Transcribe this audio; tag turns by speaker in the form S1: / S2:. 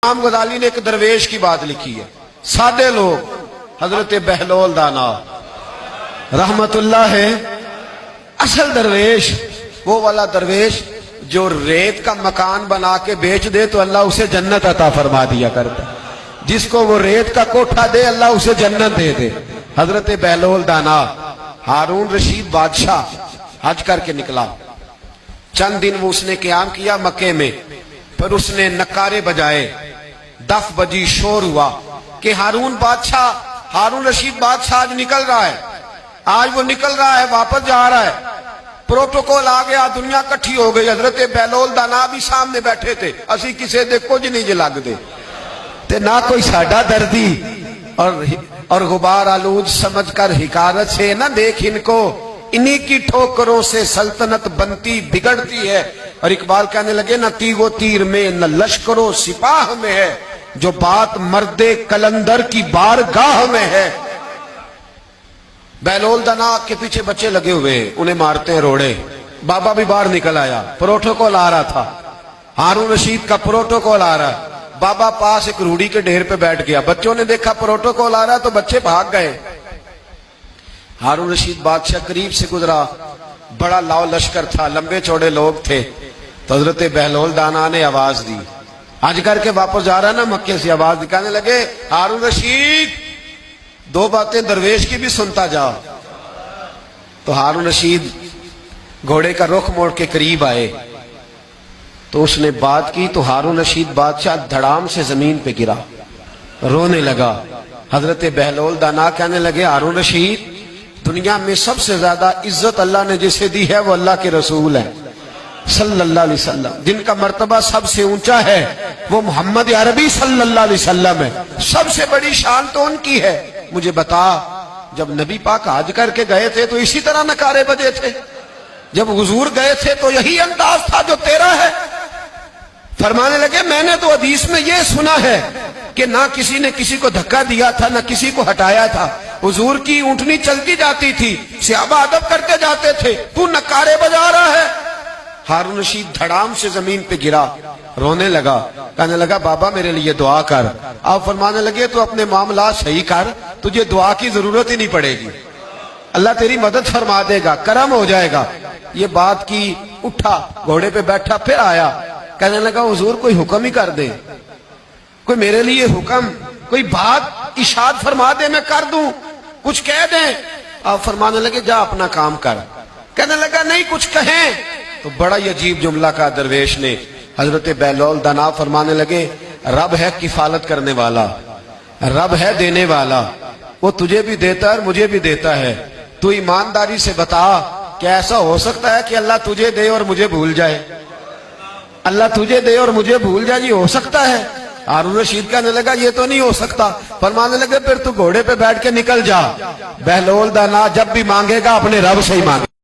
S1: امام غزالی نے ایک درویش کی بات لکھی ہے، سادے لوگ، حضرت بہلول دانا رحمت اللہ ہے۔ اصل درویش وہ والا درویش جو ریت کا مکان بنا کے بیچ دے تو اللہ اسے جنت عطا فرما دیا کرتا، جس کو وہ ریت کا کوٹھا دے اللہ اسے جنت دے دے۔ حضرت بہلول دانا ہارون رشید بادشاہ حج کر کے نکلا، چند دن وہ اس نے قیام کیا مکے میں، پھر اس نے نکارے بجائے، دف بجی، شور ہوا کہ ہارون رشید بادشاہ آج نکل رہا ہے، آج وہ نکل رہا ہے، واپس جا رہا ہے۔ پروٹوکول آ گیا، دنیا کٹھی ہو گئی، حضرت بہلول دانا بھی سامنے بیٹھے تھے، اسی کسے دے کچھ نہیں جے لگ دے تے نہ کوئی ساڈا دردی اور غبار آلود سمجھ کر حکارت سے نہ دیکھ ان کو، انہی کی ٹھوکروں سے سلطنت بنتی بگڑتی ہے۔ اور اقبال کہنے لگے نہ تیغ و تیر میں نہ لشکر و سپاہ میں ہے، جو بات مرد کلندر کی بارگاہ میں ہے۔ بہلول دانا کے پیچھے بچے لگے ہوئے، انہیں مارتے ہیں روڑے، بابا بھی باہر نکل آیا، پروٹوکول آ رہا تھا، ہارون رشید کا پروٹوکول آ رہا ہے۔ بابا پاس ایک روڑی کے ڈھیر پہ بیٹھ گیا، بچوں نے دیکھا پروٹوکول آ رہا تو بچے بھاگ گئے۔ ہارون رشید بادشاہ قریب سے گزرا، بڑا لاؤ لشکر تھا، لمبے چوڑے لوگ تھے، تو حضرت بہلول دانا نے آواز دی، حج کر کے واپس جا رہا نا مکے سے، آواز دکھانے لگے ہارون رشید دو باتیں درویش کی بھی سنتا جا۔ تو ہارون رشید گھوڑے کا رخ موڑ کے قریب آئے تو اس نے بات کی، تو ہارون رشید بادشاہ دھڑام سے زمین پہ گرا، رونے لگا۔ حضرت بہلول دانا کہنے لگے ہارون رشید، دنیا میں سب سے زیادہ عزت اللہ نے جسے دی ہے وہ اللہ کے رسول ہیں صلی اللہ علیہ وسلم، جن کا مرتبہ سب سے اونچا ہے وہ محمد عربی صلی اللہ علیہ وسلم ہے، سب سے بڑی شان تو ان کی ہے۔ مجھے بتا، جب نبی پاک حج کر کے گئے تھے تو اسی طرح نکارے بجے تھے؟ جب حضور گئے تھے تو یہی انداز تھا جو تیرا ہے؟ فرمانے لگے میں نے تو حدیث میں یہ سنا ہے کہ نہ کسی نے کسی کو دھکا دیا تھا نہ کسی کو ہٹایا تھا، حضور کی اونٹنی چلتی جاتی تھی، صحابہ ادب کرتے جاتے تھے، تو نکارے بجا رہا ہے۔ ہارون رشید دھڑام سے زمین پہ گرا، رونے لگا، کہنے لگا بابا میرے لیے دعا کر۔ آپ فرمانے لگے تو اپنے معاملات صحیح کر، تجھے دعا کی ضرورت ہی نہیں پڑے گی، اللہ تیری مدد فرما دے گا، کرم ہو جائے گا۔ یہ بات کی، اٹھا، گھوڑے پہ بیٹھا، پھر آیا، کہنے لگا حضور کوئی حکم ہی کر دے، کوئی میرے لیے حکم، کوئی بات ارشاد فرما دے، میں کر دوں، کچھ کہہ دیں۔ آپ فرمانے لگے جا اپنا کام کر۔ کہنے لگا نہیں کچھ کہیں، تو بڑا ہی عجیب جملہ کہا درویش نے۔ حضرت بہلول دانا فرمانے لگے رب ہے کفالت کرنے والا، رب ہے دینے والا، وہ تجھے بھی دیتا ہے اور مجھے بھی دیتا ہے، تو ایمانداری سے بتا کہ ایسا ہو سکتا ہے کہ اللہ تجھے دے اور مجھے بھول جائے؟ اللہ تجھے دے اور مجھے بھول جائے، یہ ہو سکتا ہے؟ ہارون رشید کہنے لگا یہ تو نہیں ہو سکتا۔ فرمانے لگے پھر تو گھوڑے پہ بیٹھ کے نکل جا، بہلول دانا جب بھی مانگے گا اپنے رب سے ہی مانگے۔